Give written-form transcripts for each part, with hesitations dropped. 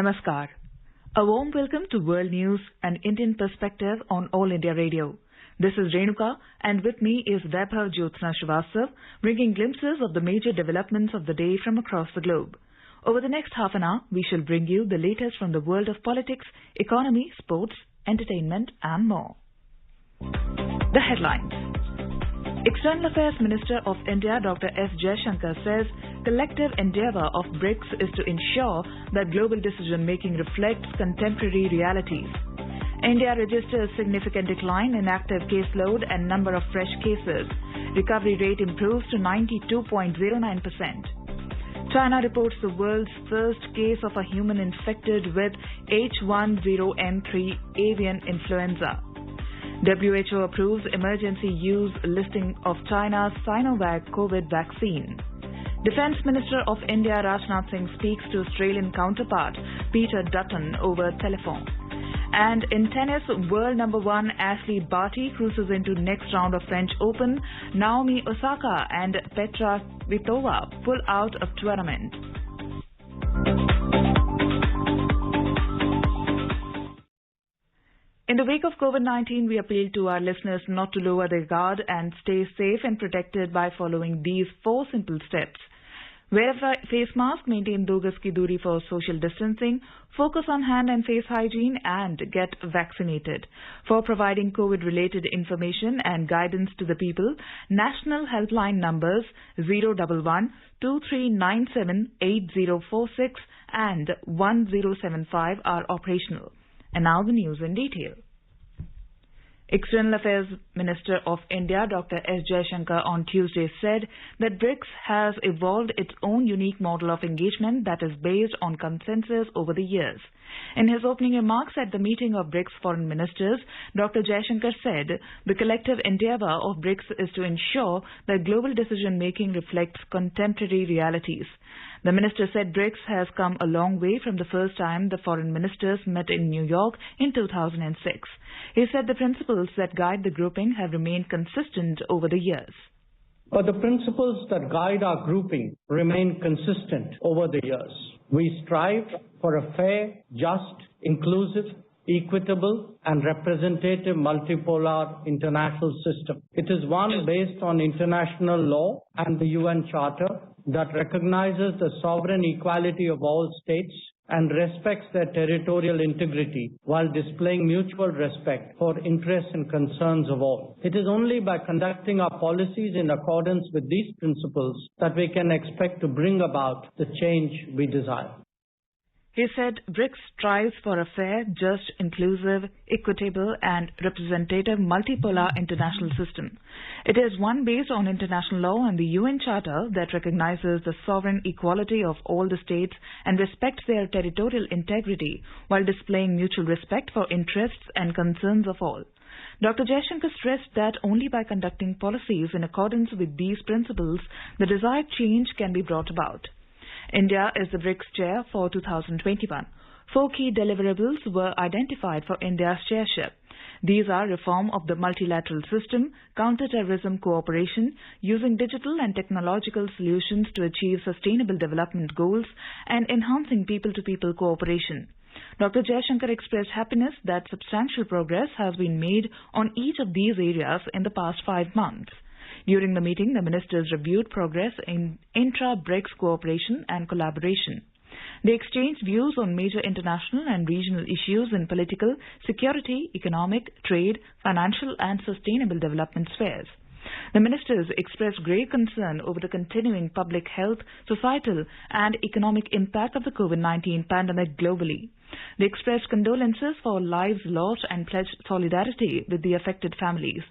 Namaskar. A warm welcome to World News and Indian Perspective on All India Radio. This is Renuka, and with me is Vaibhav Jyotsna Srivastav, bringing glimpses of the major developments of the day from across the globe. Over the next half an hour, we shall bring you the latest from the world of politics, economy, sports, entertainment, and more. The headlines. External Affairs Minister of India Dr. S. Jaishankar says collective endeavour of BRICS is to ensure that global decision-making reflects contemporary realities. India registers significant decline in active caseload and number of fresh cases. Recovery rate improves to 92.09%. China reports the world's first case of a human infected with H1N1 avian influenza. WHO approves emergency use listing of China's Sinovac COVID vaccine. Defence Minister of India Rajnath Singh speaks to Australian counterpart Peter Dutton over telephone. And in tennis, world number one Ashley Barty cruises into next round of French Open. Naomi Osaka and Petra Kvitova pull out of tournament. In the wake of COVID-19, we appeal to our listeners not to lower their guard and stay safe and protected by following these 4 simple steps. Wear a face mask, maintain 2 gaz ki duri for social distancing, focus on hand and face hygiene, and get vaccinated. For providing COVID-related information and guidance to the people, national helpline numbers 011-2397-8046 and 1075 are operational. And now the news in detail. External Affairs Minister of India Dr. S. Jaishankar on Tuesday said that BRICS has evolved its own unique model of engagement that is based on consensus over the years. In his opening remarks at the meeting of BRICS foreign ministers, Dr. Jaishankar said the collective endeavour of BRICS is to ensure that global decision-making reflects contemporary realities. The minister said BRICS has come a long way from the first time the foreign ministers met in New York in 2006. He said the principles that guide the grouping have remained consistent over the years. But the principles that guide our grouping remain consistent over the years. We strive for a fair, just, inclusive, equitable and representative multipolar international system. It is one based on international law and the UN Charter that recognizes the sovereign equality of all states and respects their territorial integrity while displaying mutual respect for interests and concerns of all. It is only by conducting our policies in accordance with these principles that we can expect to bring about the change we desire. He said BRICS strives for a fair, just, inclusive, equitable and representative multipolar international system. It is one based on international law and the UN Charter that recognizes the sovereign equality of all the states and respects their territorial integrity while displaying mutual respect for interests and concerns of all. Dr. Jaishankar stressed that only by conducting policies in accordance with these principles, the desired change can be brought about. India is the BRICS chair for 2021. 4 key deliverables were identified for India's chairship. These are reform of the multilateral system, counter-terrorism cooperation, using digital and technological solutions to achieve sustainable development goals, and enhancing people-to-people cooperation. Dr. Jaishankar expressed happiness that substantial progress has been made on each of these areas in the past 5 months. During the meeting, the ministers reviewed progress in intra-BRICS cooperation and collaboration. They exchanged views on major international and regional issues in political, security, economic, trade, financial and sustainable development spheres. The ministers expressed great concern over the continuing public health, societal and economic impact of the COVID-19 pandemic globally. They expressed condolences for lives lost and pledged solidarity with the affected families.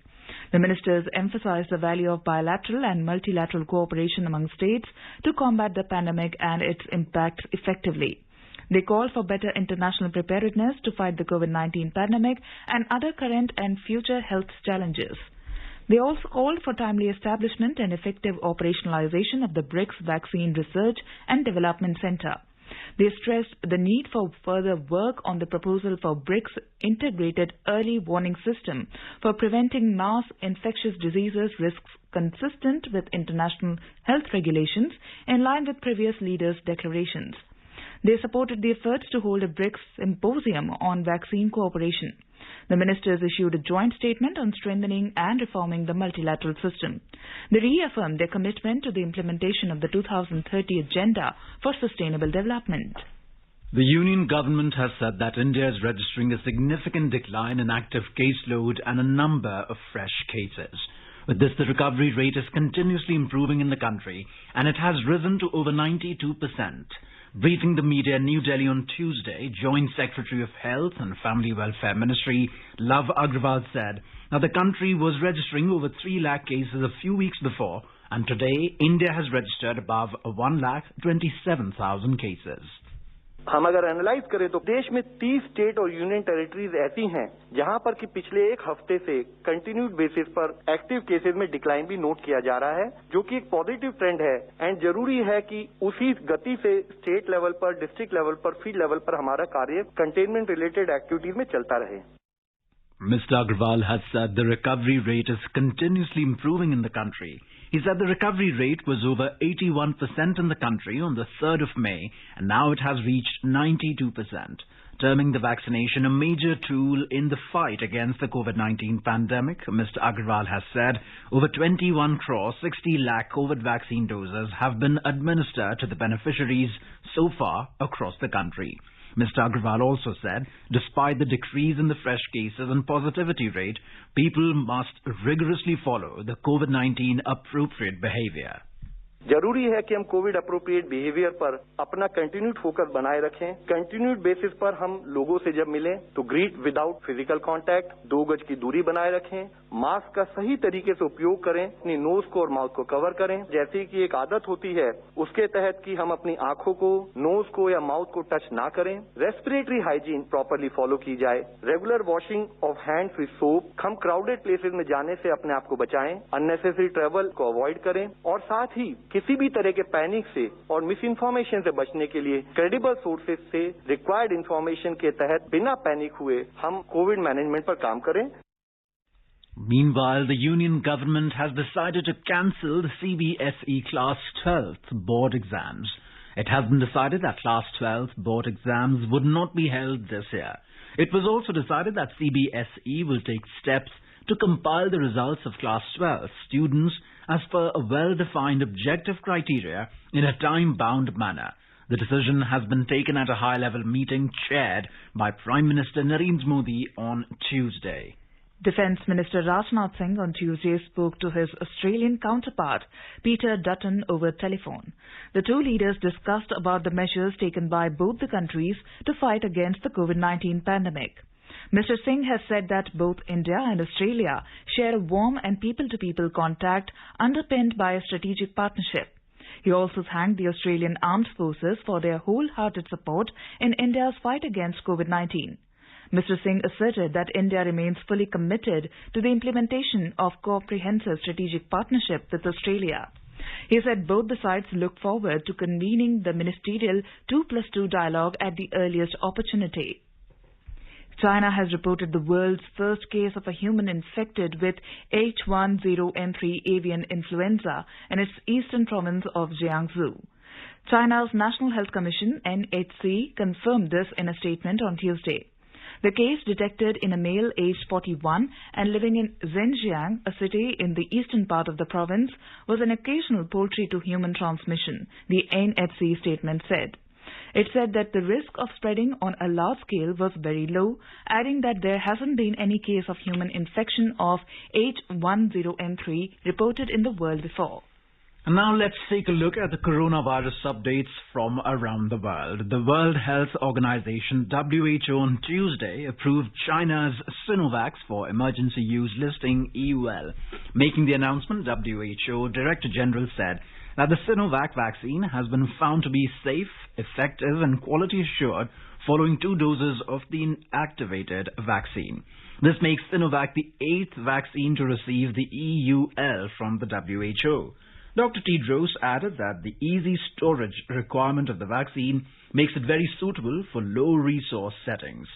The ministers emphasized the value of bilateral and multilateral cooperation among states to combat the pandemic and its impacts effectively. They called for better international preparedness to fight the COVID-19 pandemic and other current and future health challenges. They also called for timely establishment and effective operationalization of the BRICS Vaccine Research and Development Center. They stressed the need for further work on the proposal for BRICS Integrated Early Warning System for preventing mass infectious diseases risks consistent with international health regulations in line with previous leaders' declarations. They supported the efforts to hold a BRICS symposium on vaccine cooperation. The ministers issued a joint statement on strengthening and reforming the multilateral system. They reaffirmed their commitment to the implementation of the 2030 Agenda for Sustainable Development. The Union government has said that India is registering a significant decline in active caseload and a number of fresh cases. With this, the recovery rate is continuously improving in the country, and it has risen to over 92%. Briefing the media in New Delhi on Tuesday, Joint Secretary of Health and Family Welfare Ministry, Love Agrawal, said that the country was registering over 3 lakh cases a few weeks before, and today India has registered above 1,27,000 cases. हम अगर analyse करें तो देश में 30 state और union territories ऐसी हैं जहां पर कि पिछले एक हफ्ते से कंटिन्यूड बेसिस पर एक्टिव केसेस में डिक्लाइन भी नोट किया जा रहा है, जो कि एक पॉजिटिव ट्रेंड है एंड जरूरी है कि उसी गति से स्टेट लेवल पर, डिस्ट्रिक्ट लेवल पर, फील्ड लेवल पर हमारा कार्य कंटेनमेंट रिलेटेड एक्टिविटीज में चलता रहे. Mr. Agrawal has said the recovery rate is continuously improving in the country. He said the recovery rate was over 81% in the country on the 3rd of May, and now it has reached 92%, terming the vaccination a major tool in the fight against the COVID-19 pandemic. Mr. Agrawal has said over 21 crore 60 lakh COVID vaccine doses have been administered to the beneficiaries so far across the country. Mr. Agrawal also said, despite the decrease in the fresh cases and positivity rate, people must rigorously follow the COVID-19 appropriate behavior. जरूरी है कि हम Covid appropriate behaviour पर अपना continued focus बनाए रखें. Continued basis पर हम लोगों से जब मिलें तो ग्रीट विदाउट फिजिकल कांटेक्ट, 2 गज की दूरी बनाए रखें, मास्क का सही तरीके से उपयोग करें, अपनी नोज को और माउथ को कवर करें. जैसे कि एक आदत होती है उसके तहत कि हम अपनी आंखों को, नोज को या माउथ को टच ना करें. रेस्पिरेटरी हाइजीन प्रॉपरली फॉलो की जाए. Regular washing of hands with soap. हम क्राउडेड प्लेसेस में जाने से अपने आप को बचाएं. अननेसेसरी ट्रेवल को अवॉइड करें और साथ ही किसी भी तरह के पैनिक से और मिस इन्फॉर्मेशन से बचने के लिए क्रेडिबल सोर्सेज से रिक्वायर्ड इन्फॉर्मेशन के तहत बिना पैनिक हुए हम कोविड मैनेजमेंट पर काम करें. Meanwhile, the union government has decided to cancel the CBSE Class 12th board exams. It has been decided that Class 12th board exams would not be held this year. It was also decided that CBSE will take steps to compile the results of Class 12 students as per a well-defined objective criteria in a time-bound manner. The decision has been taken at a high-level meeting chaired by Prime Minister Narendra Modi on Tuesday. Defence Minister Rajnath Singh on Tuesday spoke to his Australian counterpart, Peter Dutton, over telephone. The two leaders discussed about the measures taken by both the countries to fight against the COVID-19 pandemic. Mr. Singh has said that both India and Australia share a warm and people-to-people contact underpinned by a strategic partnership. He also thanked the Australian Armed Forces for their wholehearted support in India's fight against COVID-19. Mr. Singh asserted that India remains fully committed to the implementation of comprehensive strategic partnership with Australia. He said both the sides look forward to convening the ministerial 2+2 dialogue at the earliest opportunity. China has reported the world's first case of a human infected with H1N1 avian influenza in its eastern province of Jiangsu. China's National Health Commission, NHC, confirmed this in a statement on Tuesday. The case, detected in a male aged 41 and living in Zhenjiang, a city in the eastern part of the province, was an occasional poultry-to-human transmission, the NHC statement said. It said that the risk of spreading on a large scale was very low, adding that there hasn't been any case of human infection of H1N1 reported in the world before. And now let's take a look at the coronavirus updates from around the world. The World Health Organization, WHO, on Tuesday approved China's Sinovac for emergency use listing EUL. Making the announcement, WHO Director General said that the Sinovac vaccine has been found to be safe, effective and quality assured following 2 doses of the inactivated vaccine. This makes Sinovac the 8th vaccine to receive the EUL from the WHO. Dr. Tedros added that the easy storage requirement of the vaccine makes it very suitable for low-resource settings.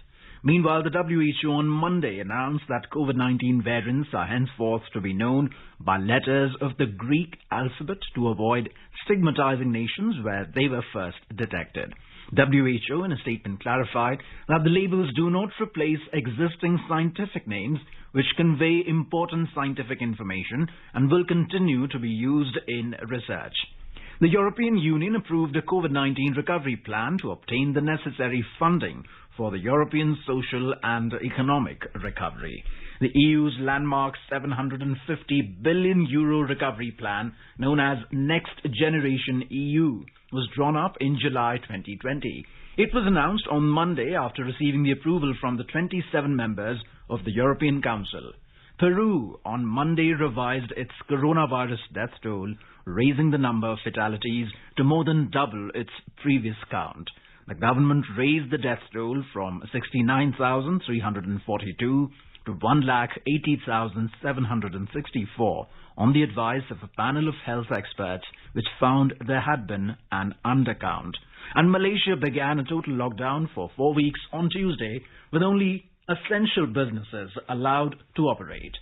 Meanwhile, the WHO on Monday announced that COVID-19 variants are henceforth to be known by letters of the Greek alphabet to avoid stigmatizing nations where they were first detected. WHO in a statement clarified that the labels do not replace existing scientific names which convey important scientific information and will continue to be used in research. The European Union approved a COVID-19 recovery plan to obtain the necessary funding for the European social and economic recovery. The EU's landmark €750 billion recovery plan, known as Next Generation EU, was drawn up in July 2020. It was announced on Monday after receiving the approval from the 27 members of the European Council. Peru on Monday revised its coronavirus death toll, raising the number of fatalities to more than double its previous count. The government raised the death toll from 69,342 to 1,80,764 on the advice of a panel of health experts which found there had been an undercount. And Malaysia began a total lockdown for 4 weeks on Tuesday, with only essential businesses allowed to operate.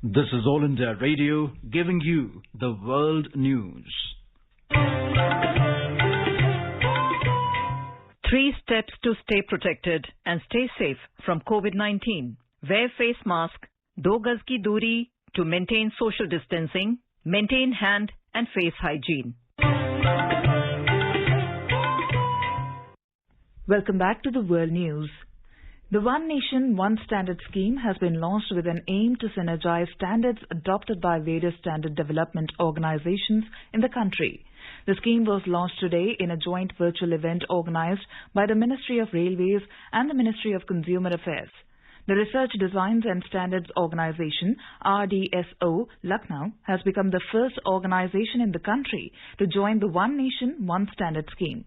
This is All India Radio, giving you the world news. 3 steps to stay protected and stay safe from COVID-19. Wear face mask, 2 gaz ki duri to maintain social distancing, maintain hand and face hygiene. Welcome back to the World News. The One Nation, One Standard scheme has been launched with an aim to synergize standards adopted by various standard development organizations in the country. The scheme was launched today in a joint virtual event organized by the Ministry of Railways and the Ministry of Consumer Affairs. The Research Designs and Standards Organization, RDSO, Lucknow, has become the first organization in the country to join the One Nation, One Standard scheme.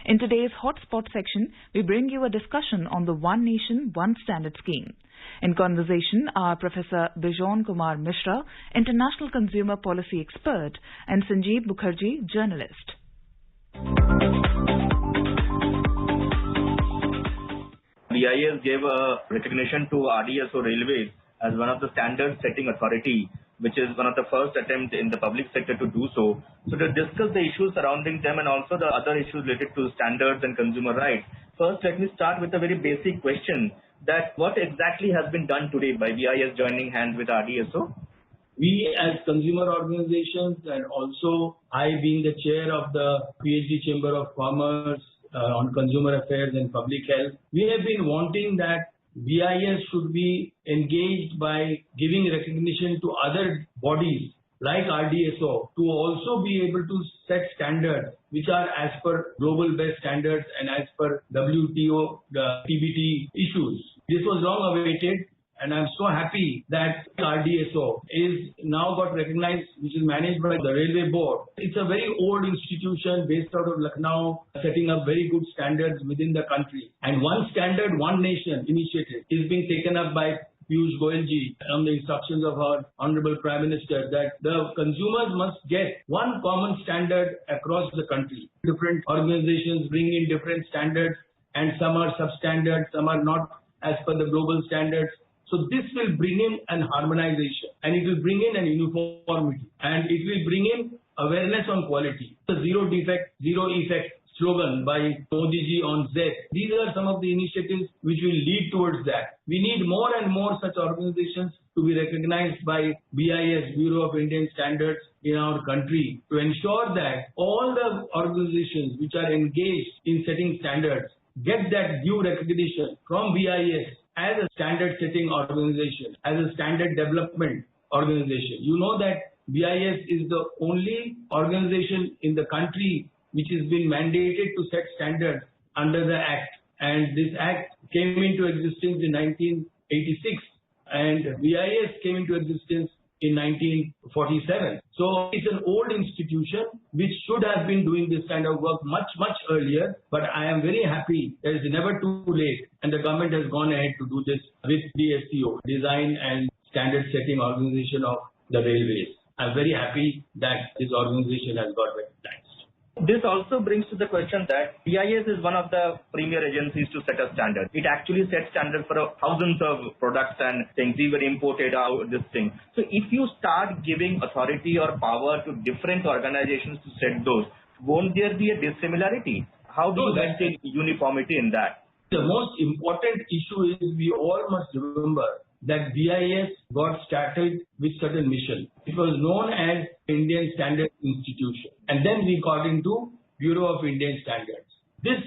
In today's Hotspot section, we bring you a discussion on the One Nation, One Standard scheme. In conversation are Professor Bijon Kumar Mishra, International Consumer Policy Expert, and Sanjeev Mukherjee, Journalist. BIS gave a recognition to RDSO Railways as one of the standard setting authority, which is one of the first attempts in the public sector to do so. So to discuss the issues surrounding them and also the other issues related to standards and consumer rights, first let me start with a very basic question, that what exactly has been done today by BIS joining hands with RDSO? We as consumer organizations, and also I being the chair of the PhD Chamber of Commerce on Consumer Affairs and Public Health, we have been wanting that BIS should be engaged by giving recognition to other bodies like RDSO to also be able to set standards which are as per global best standards and as per WTO, the TBT issues. This was long awaited, and I'm so happy that RDSO is now got recognized, which is managed by the Railway Board. It's a very old institution based out of Lucknow, setting up very good standards within the country. And One Standard, One Nation initiative is being taken up by Piyush Goyalji on the instructions of our Honorable Prime Minister, that the consumers must get one common standard across the country. Different organizations bring in different standards, and some are substandard, some are not as per the global standards. So this will bring in an harmonization, and it will bring in an uniformity, and it will bring in awareness on quality. The zero defect, zero effect slogan by Modi ji on Z. These are some of the initiatives which will lead towards that. We need more and more such organizations to be recognized by BIS, Bureau of Indian Standards, in our country, to ensure that all the organizations which are engaged in setting standards get that due recognition from BIS as a standard setting organization, as a standard development organization. You know that BIS is the only organization in the country which has been mandated to set standards under the Act. And this Act came into existence in 1986, and BIS came into existence in 1947. So it's an old institution which should have been doing this kind of work much, much earlier. But I am very happy that it's never too late, and the government has gone ahead to do this with DSTO, Design and Standard Setting Organization of the Railways. I'm very happy that this organization has got recognized. This also brings to the question that BIS is one of the premier agencies to set a standard. It actually sets standards for thousands of products and things, even imported out this thing. So if you start giving authority or power to different organizations to set those, won't there be a dissimilarity? How do you maintain uniformity in that? The most important issue is we all must remember that BIS got started with certain mission. It was known as Indian Standards Institution. And then we got into Bureau of Indian Standards. This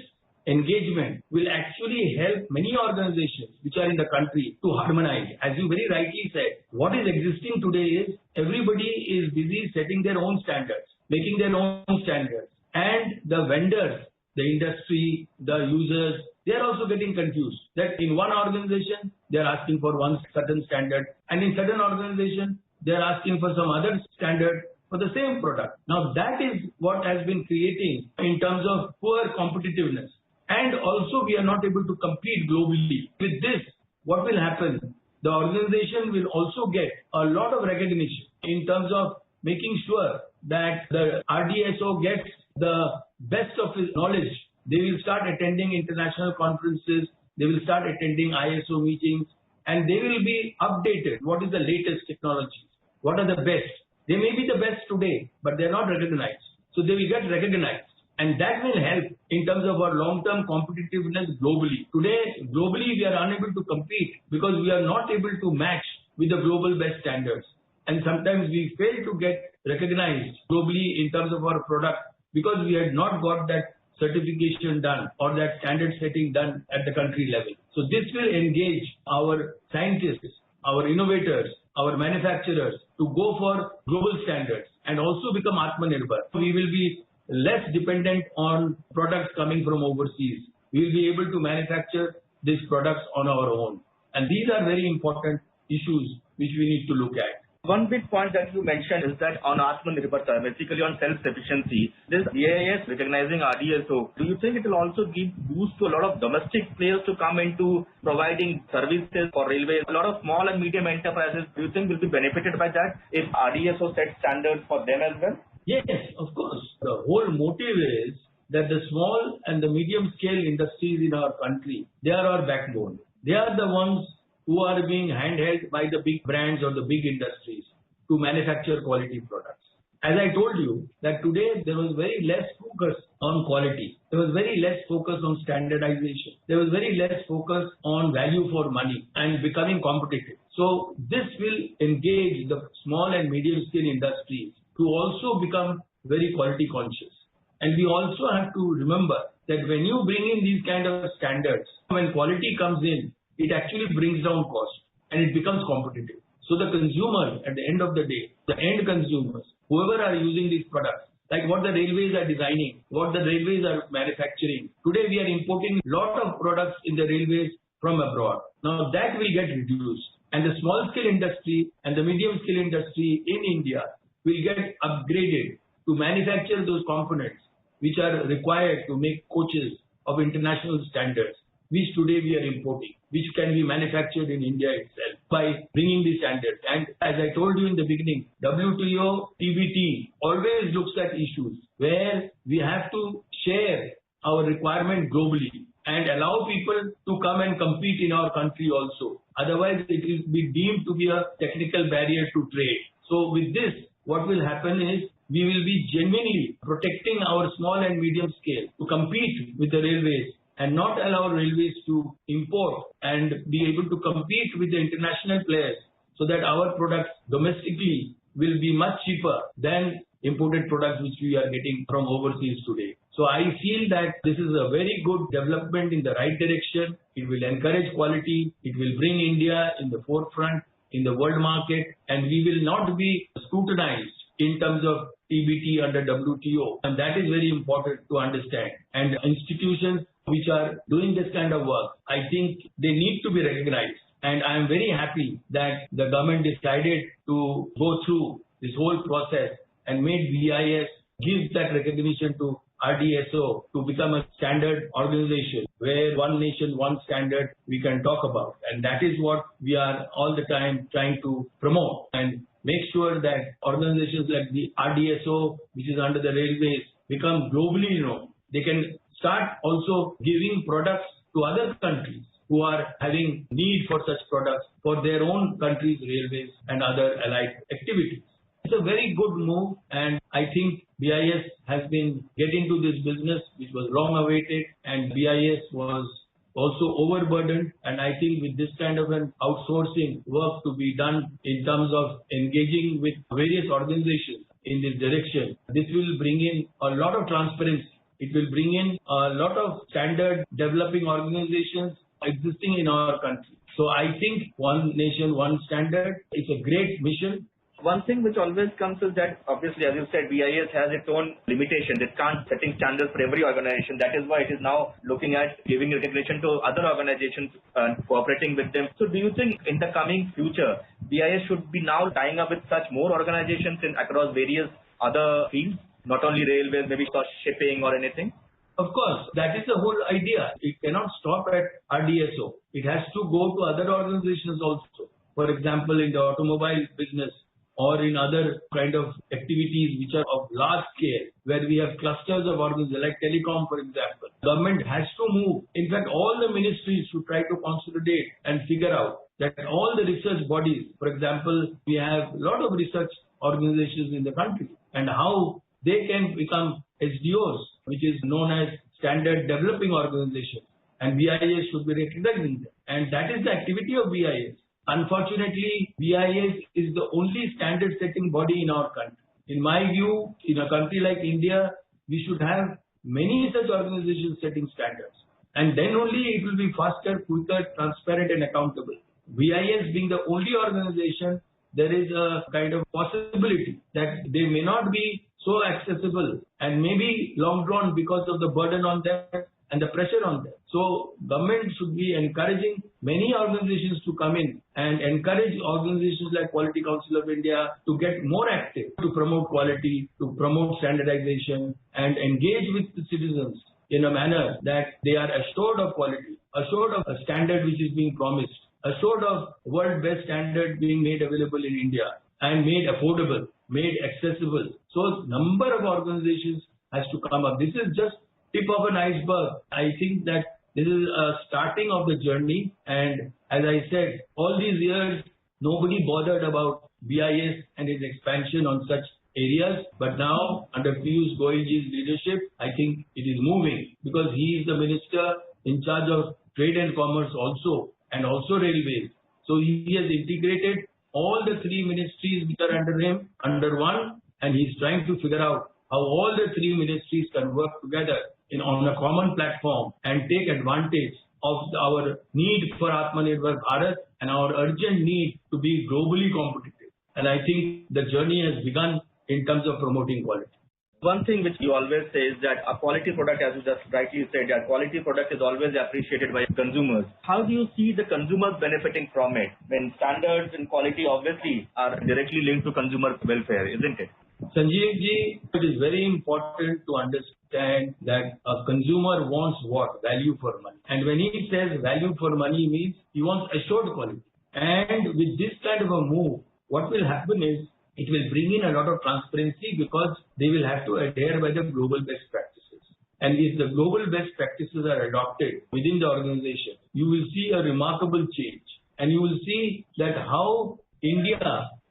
engagement will actually help many organizations which are in the country to harmonize. As you very rightly said, what is existing today is everybody is busy setting their own standards, making their own standards. And the vendors, the industry, the users, they are also getting confused that in one organization, they are asking for one certain standard, and in certain organization, they are asking for some other standard for the same product. Now that is what has been creating in terms of poor competitiveness. And also we are not able to compete globally. With this, what will happen? The organization will also get a lot of recognition in terms of making sure that the RDSO gets the best of his knowledge. They will start attending international conferences, they will start attending ISO meetings, and they will be updated. What is the latest technologies? What are the best? They may be the best today, but they are not recognized. So they will get recognized. And that will help in terms of our long-term competitiveness globally. Today, globally, we are unable to compete because we are not able to match with the global best standards. And sometimes we fail to get recognized globally in terms of our product because we had not got that certification done or that standard setting done at the country level. So this will engage our scientists, our innovators, our manufacturers to go for global standards and also become Atmanirbhar. We will be less dependent on products coming from overseas. We will be able to manufacture these products on our own. And these are very important issues which we need to look at. One big point that you mentioned is that on Atmanirbharta, basically on self-sufficiency, this BIS recognizing RDSO, do you think it will also give boost to a lot of domestic players to come into providing services for railways? A lot of small and medium enterprises, do you think will be benefited by that if RDSO sets standards for them as well? Yes, of course. The whole motive is that the small and the medium scale industries in our country, they are our backbone. They are the ones who are being handheld by the big brands or the big industries to manufacture quality products. As I told you that today there was very less focus on quality. There was very less focus on standardization. There was very less focus on value for money and becoming competitive. So this will engage the small and medium scale industries to also become very quality conscious. And we also have to remember that when you bring in these kind of standards, when quality comes in, it actually brings down cost and it becomes competitive. So the consumer, at the end of the day, the end consumers, whoever are using these products, like what the railways are designing, what the railways are manufacturing. Today we are importing a lot of products in the railways from abroad. Now that will get reduced. And the small scale industry and the medium scale industry in India will get upgraded to manufacture those components which are required to make coaches of international standards, which today we are importing, which can be manufactured in India itself by bringing these standards. And as I told you in the beginning, WTO, TBT always looks at issues where we have to share our requirement globally and allow people to come and compete in our country also. Otherwise, it will be deemed to be a technical barrier to trade. So with this, what will happen is we will be genuinely protecting our small and medium scale to compete with the railways and not allow railways to import and be able to compete with the international players so that our products domestically will be much cheaper than imported products which we are getting from overseas today. So I feel that this is a very good development in the right direction. It will encourage quality. It will bring India in the forefront in the world market, and we will not be scrutinized in terms of TBT under WTO. And that is very important to understand. And institutions which are doing this kind of work, I think they need to be recognized. And I am very happy that the government decided to go through this whole process and made BIS give that recognition to RDSO to become a standard organization where one nation, one standard we can talk about. And that is what we are all the time trying to promote and make sure that organizations like the RDSO, which is under the railways, become globally known. They can start also giving products to other countries who are having need for such products for their own countries' railways and other allied activities. It's a very good move, and I think BIS has been getting into this business, which was long awaited, and BIS was also overburdened. And I think with this kind of an outsourcing work to be done in terms of engaging with various organizations in this direction, this will bring in a lot of transparency. It will bring in a lot of standard developing organizations existing in our country. So I think one nation, one standard is a great mission. One thing which always comes is that, obviously, as you said, BIS has its own limitations. It can't setting standards for every organization. That is why it is now looking at giving recognition to other organizations and cooperating with them. So do you think in the coming future, BIS should be now tying up with such more organizations across various other fields, not only railways, maybe for shipping or anything? Of course, that is the whole idea. It cannot stop at RDSO. It has to go to other organizations also. For example, in the automobile business, or in other kind of activities which are of large scale, where we have clusters of organizations like telecom, for example. Government has to move. In fact, all the ministries should try to consolidate and figure out that all the research bodies, for example, we have a lot of research organizations in the country, and how they can become SDOs, which is known as Standard Developing Organizations, and BIS should be recognizing them. And that is the activity of BIS. Unfortunately, BIS is the only standard setting body in our country. In my view, in a country like India, we should have many such organizations setting standards. And then only it will be faster, quicker, transparent and accountable. BIS being the only organization, there is a kind of possibility that they may not be so accessible and maybe long drawn because of the burden on them and the pressure on them. So government should be encouraging many organizations to come in and encourage organizations like Quality Council of India to get more active, to promote quality, to promote standardization and engage with the citizens in a manner that they are assured of quality, assured of a standard which is being promised, assured of world best standard being made available in India and made affordable, made accessible. So number of organizations has to come up. This is just tip of an iceberg. I think that this is a starting of the journey, and as I said, all these years nobody bothered about BIS and its expansion on such areas, but now under Piyush Goyalji's leadership, I think it is moving because he is the minister in charge of trade and commerce also, and also railways. So he has integrated all the three ministries which are under him under one, and he's trying to figure out how all the three ministries can work together on a common platform and take advantage of our need for Atmanirbhar Bharat and our urgent need to be globally competitive. And I think the journey has begun in terms of promoting quality. One thing which you always say is that a quality product, as you just rightly said, a quality product is always appreciated by consumers. How do you see the consumers benefiting from it when standards and quality obviously are directly linked to consumer welfare, isn't it? Sanjeev ji, it is very important to understand that a consumer wants what? Value for money. And when he says value for money means he wants assured quality. And with this kind of a move, what will happen is it will bring in a lot of transparency because they will have to adhere by the global best practices. And if the global best practices are adopted within the organization, you will see a remarkable change. And you will see that how India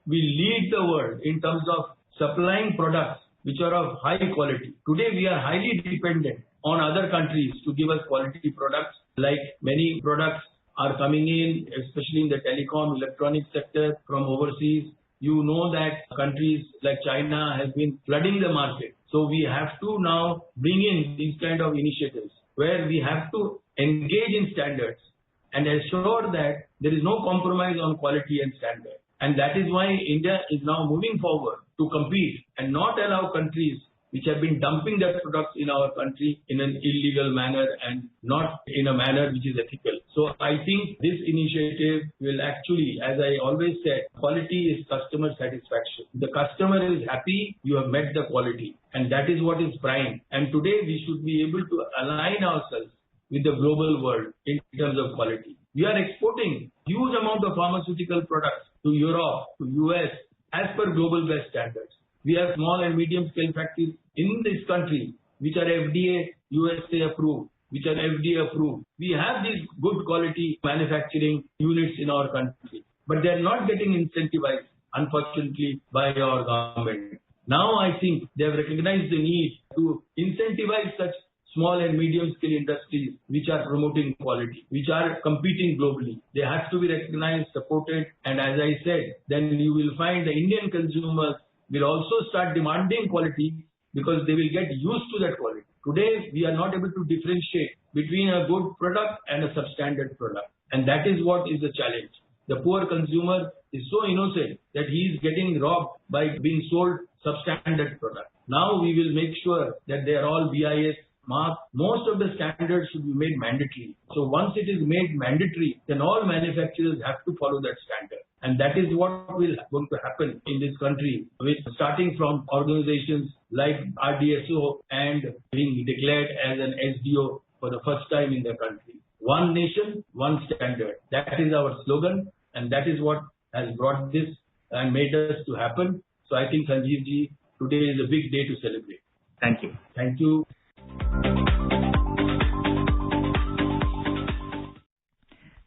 will lead the world in terms of supplying products which are of high quality. Today we are highly dependent on other countries to give us quality products, like many products are coming in, especially in the telecom, electronic sector from overseas. You know that countries like China has been flooding the market. So we have to now bring in these kind of initiatives where we have to engage in standards and ensure that there is no compromise on quality and standard. And that is why India is now moving forward to compete and not allow countries which have been dumping their products in our country in an illegal manner and not in a manner which is ethical. So I think this initiative will actually, as I always said, quality is customer satisfaction. The customer is happy, you have met the quality, and that is what is prime. And today we should be able to align ourselves with the global world in terms of quality. We are exporting huge amount of pharmaceutical products to Europe, to US, as per global best standards. We have small and medium scale factories in this country which are FDA, USA approved, which are FDA approved. We have these good quality manufacturing units in our country, but they are not getting incentivized unfortunately, by our government. Now I think they have recognized the need to incentivize such small and medium scale industries which are promoting quality, which are competing globally. They have to be recognized, supported, and as I said, then you will find the Indian consumers will also start demanding quality because they will get used to that quality. Today, we are not able to differentiate between a good product and a substandard product. And that is what is the challenge. The poor consumer is so innocent that he is getting robbed by being sold substandard product. Now we will make sure that they are all BIS marked. Most of the standards should be made mandatory. So once it is made mandatory, then all manufacturers have to follow that standard. And that is what will going to happen in this country, with starting from organizations like RDSO and being declared as an SDO for the first time in the country. One nation, one standard. That is our slogan, and that is what has brought this and made us to happen. So I think, Sanjeev ji, today is a big day to celebrate. Thank you. Thank you.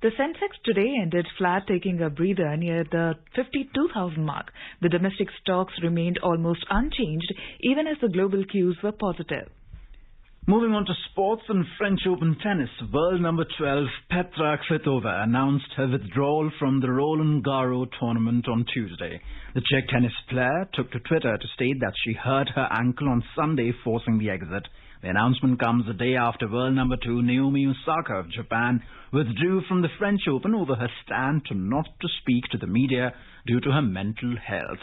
The Sensex today ended flat, taking a breather near the 52,000 mark. The domestic stocks remained almost unchanged, even as the global cues were positive. Moving on to sports and French Open tennis, world number 12 Petra Kvitova announced her withdrawal from the Roland Garros tournament on Tuesday. The Czech tennis player took to Twitter to state that she hurt her ankle on Sunday, forcing the exit. The announcement comes a day after world number 2 Naomi Osaka of Japan withdrew from the French Open over her stand to not to speak to the media due to her mental health.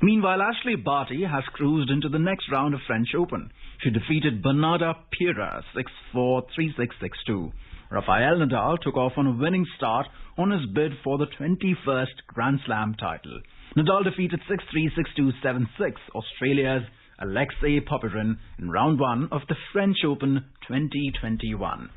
Meanwhile, Ashley Barty has cruised into the next round of French Open. She defeated Bernarda Pera 6-4, 3-6, 6-2. Rafael Nadal took off on a winning start on his bid for the 21st Grand Slam title. Nadal defeated 6-3, 6-2, 7-6 Australia's Alexei Popyrin in round 1 of the French Open 2021.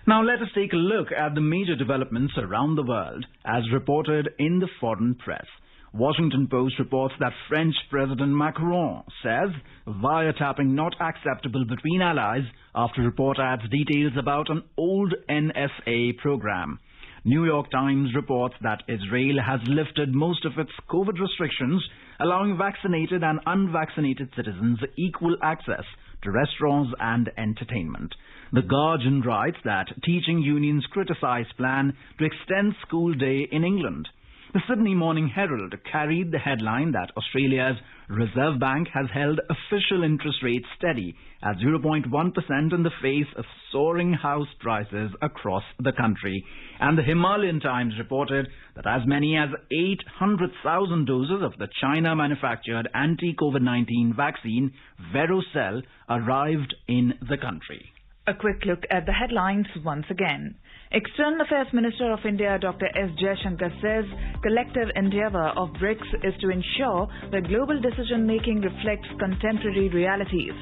Now let us take a look at the major developments around the world as reported in the foreign press. Washington Post reports that French President Macron says wiretapping not acceptable between allies after report adds details about an old NSA program. New York Times reports that Israel has lifted most of its COVID restrictions, allowing vaccinated and unvaccinated citizens equal access to restaurants and entertainment. The Guardian writes that teaching unions criticize plan to extend school day in England. The Sydney Morning Herald carried the headline that Australia's Reserve Bank has held official interest rates steady at 0.1% in the face of soaring house prices across the country. And the Himalayan Times reported that as many as 800,000 doses of the China-manufactured anti-COVID-19 vaccine Verocell arrived in the country. A quick look at the headlines once again. External Affairs Minister of India Dr. S. Jaishankar says collective endeavour of BRICS is to ensure that global decision-making reflects contemporary realities.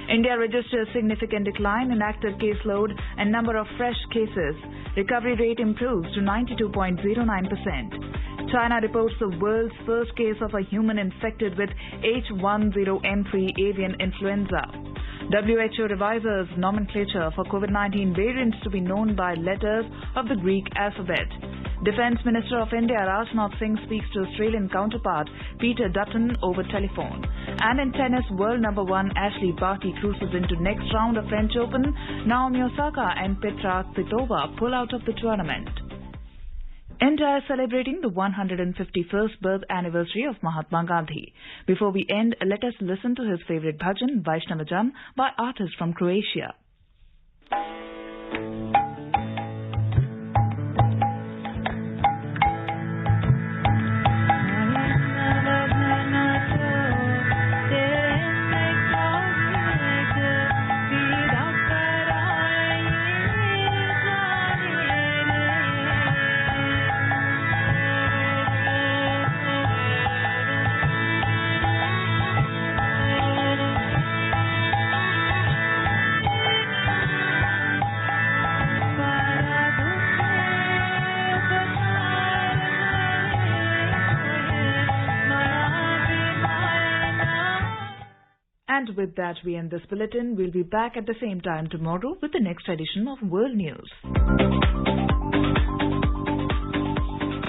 India registers significant decline in active caseload and number of fresh cases. Recovery rate improves to 92.09%. China reports the world's first case of a human infected with H10N3 avian influenza. WHO revises nomenclature for COVID-19 variants to be known by letters of the Greek alphabet. Defence Minister of India Rajnath Singh speaks to Australian counterpart Peter Dutton over telephone. And in tennis, world number 1 Ashley Barty cruises into next round of French Open. Naomi Osaka and Petra Kvitova pull out of the tournament. India is celebrating the 151st birth anniversary of Mahatma Gandhi. Before we end, let us listen to his favorite bhajan, Vaishnavajam, by artists from Croatia. And with that, we end this bulletin. We'll be back at the same time tomorrow with the next edition of World News.